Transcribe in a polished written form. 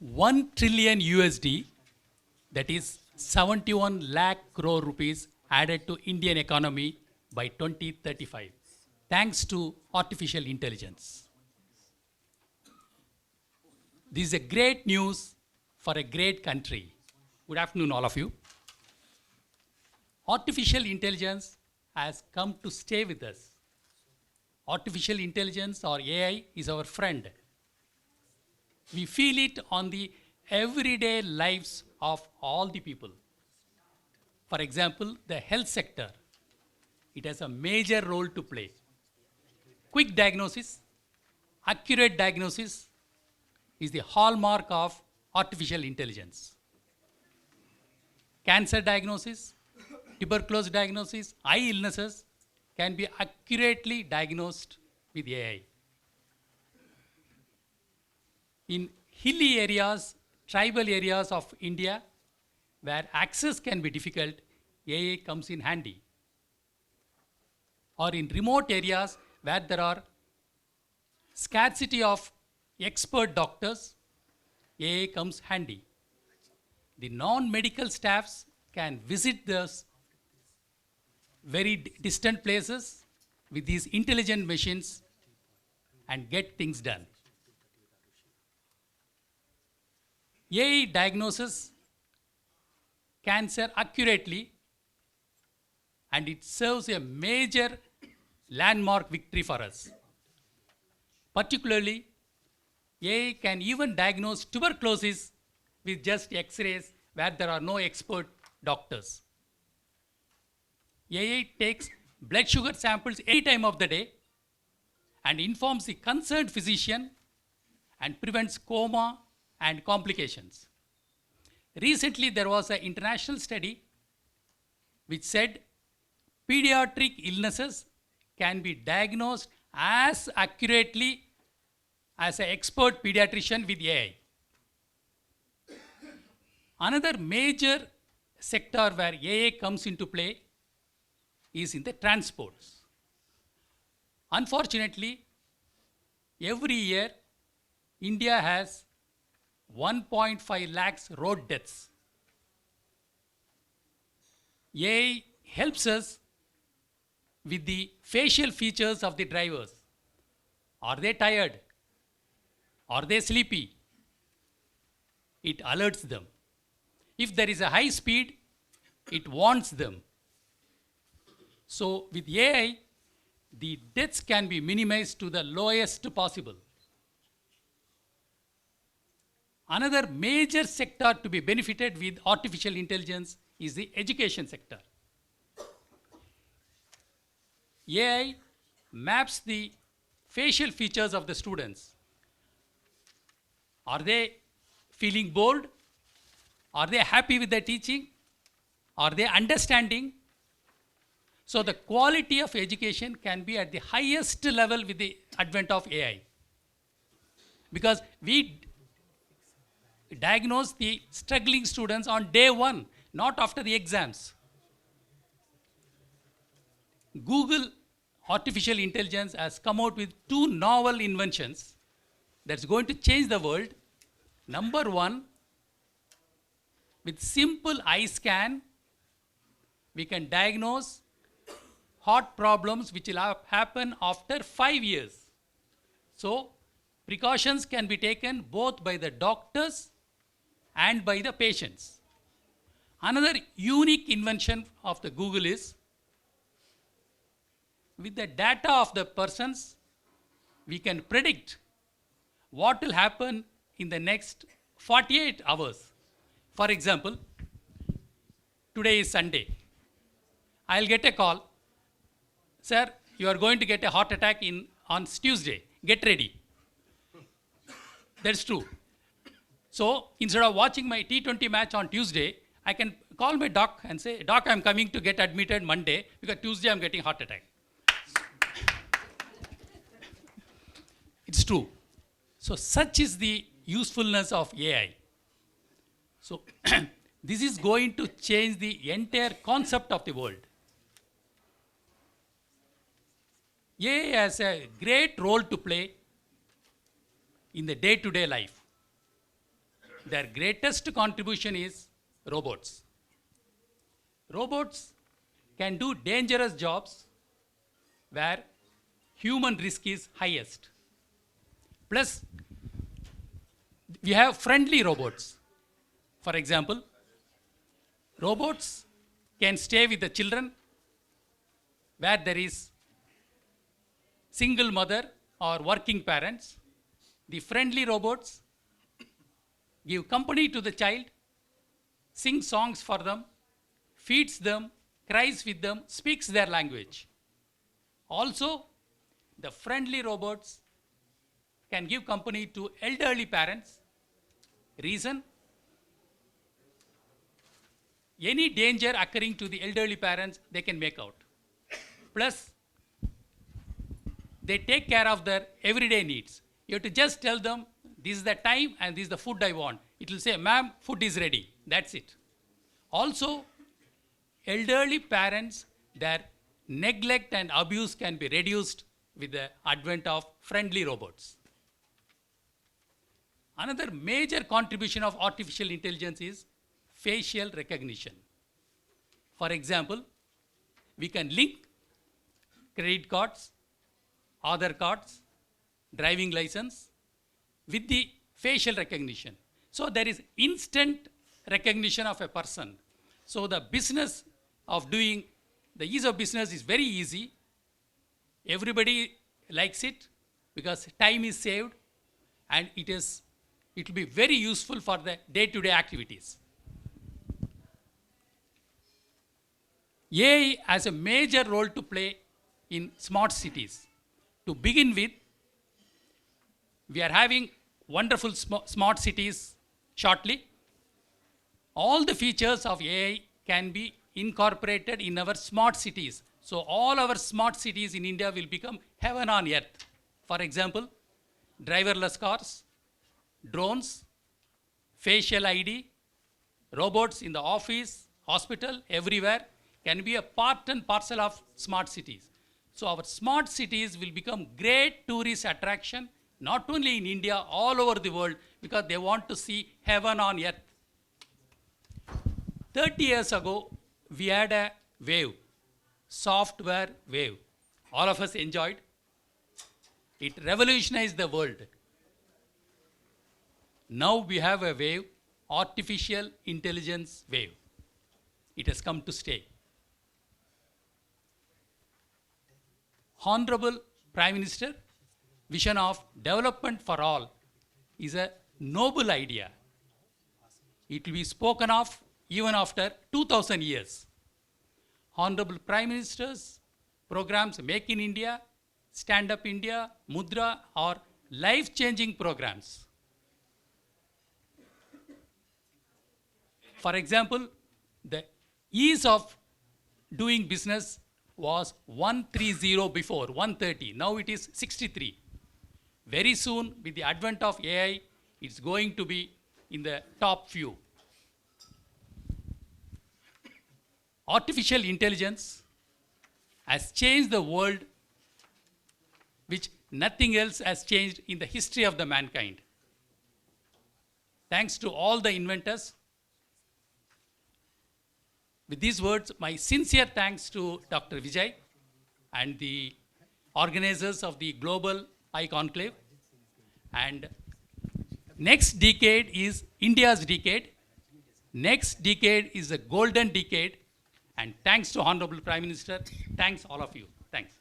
1 trillion USD, that is 71 lakh crore rupees added to Indian economy by 2035, thanks to artificial intelligence. This is a great news for a great country. Good afternoon, all of you. Artificial intelligence has come to stay with us. Artificial intelligence or AI is our friend. We feel it on the everyday lives of all the people. For example, the health sector, it has a major role to play. Quick diagnosis, accurate diagnosis is the hallmark of artificial intelligence. Cancer diagnosis, tuberculosis diagnosis, eye illnesses can be accurately diagnosed with AI. In hilly areas, tribal areas of India, where access can be difficult, AI comes in handy. Or in remote areas where there are scarcity of expert doctors, AI comes handy. The non-medical staffs can visit those very distant places with these intelligent machines and get things done. AI diagnoses cancer accurately, and it serves a major landmark victory for us. Particularly, AI can even diagnose tuberculosis with just X-rays where there are no expert doctors. AI takes blood sugar samples any time of the day and informs the concerned physician and prevents coma and complications. Recently, there was an international study which said pediatric illnesses can be diagnosed as accurately as an expert pediatrician with AI. Another major sector where AI comes into play is in the transports. Unfortunately, every year, India has 1.5 lakhs road deaths. AI helps us with the facial features of the drivers. Are they tired? Are they sleepy? It alerts them. If there is a high speed, it warns them. So with AI, the deaths can be minimized to the lowest possible. Another major sector to be benefited with artificial intelligence is the education sector. AI maps the facial features of the students. Are they feeling bored? Are they happy with the teaching? Are they understanding? So the quality of education can be at the highest level with the advent of AI. Because we diagnose the struggling students on day one, not after the exams. Google artificial intelligence has come out with two novel inventions that's going to change the world. Number one, with simple eye scan, we can diagnose heart problems which will happen after 5 years. So, precautions can be taken both by the doctors and by the patients. Another unique invention of the Google is, with the data of the persons, we can predict what will happen in the next 48 hours. For example, today is Sunday. I'll get a call. Sir, you are going to get a heart attack on Tuesday. Get ready. That's true. So instead of watching my T20 match on Tuesday, I can call my doc and say, Doc, I'm coming to get admitted Monday because Tuesday I'm getting heart attack. It's true. So such is the usefulness of AI. So this is going to change the entire concept of the world. AI has a great role to play in the day-to-day life. their greatest contribution is robots. Robots can do dangerous jobs where human risk is highest. Plus, we have friendly robots. For example, robots can stay with the children where there is single mother or working parents. The friendly robots give company to the child, sing songs for them, feeds them, cries with them, speaks their language. Also, the friendly robots can give company to elderly parents. Reason? Any danger occurring to the elderly parents, they can make out. Plus, they take care of their everyday needs. You have to just tell them, this is the time and this is the food I want. It will say, ma'am, food is ready. That's it. Also, elderly parents, their neglect and abuse can be reduced with the advent of friendly robots. Another major contribution of artificial intelligence is facial recognition. For example, we can link credit cards, Aadhaar cards, driving license with the facial recognition. So there is instant recognition of a person. So the business of doing, the ease of business is very easy. Everybody likes it because time is saved and it will be very useful for the day-to-day activities. AI has a major role to play in smart cities. To begin with, we are having wonderful smart cities shortly. All the features of AI can be incorporated in our smart cities. So all our smart cities in India will become heaven on earth. For example, driverless cars, drones, facial ID, robots in the office, hospital, everywhere can be a part and parcel of smart cities. So our smart cities will become great tourist attraction, not only in India, all over the world, because they want to see heaven on earth. 30 years ago, we had a wave, software wave. All of us enjoyed. It revolutionized the world. Now we have a wave, artificial intelligence wave. It has come to stay. Honorable Prime Minister, vision of development for all is a noble idea. It will be spoken of even after 2000 years. Honorable Prime Minister's programs Make in India, Stand Up India, Mudra are life-changing programs. For example, the ease of doing business was 130 before, 130. Now it is 63. Very soon, with the advent of AI, it's going to be in the top few. Artificial intelligence has changed the world which nothing else has changed in the history of the mankind. Thanks to all the inventors. With these words, my sincere thanks to Dr. Vijay and the organizers of the Global Eye Conclave. And next decade is India's decade. Next decade is a golden decade. And thanks to Honorable Prime Minister. Thanks all of you. Thanks.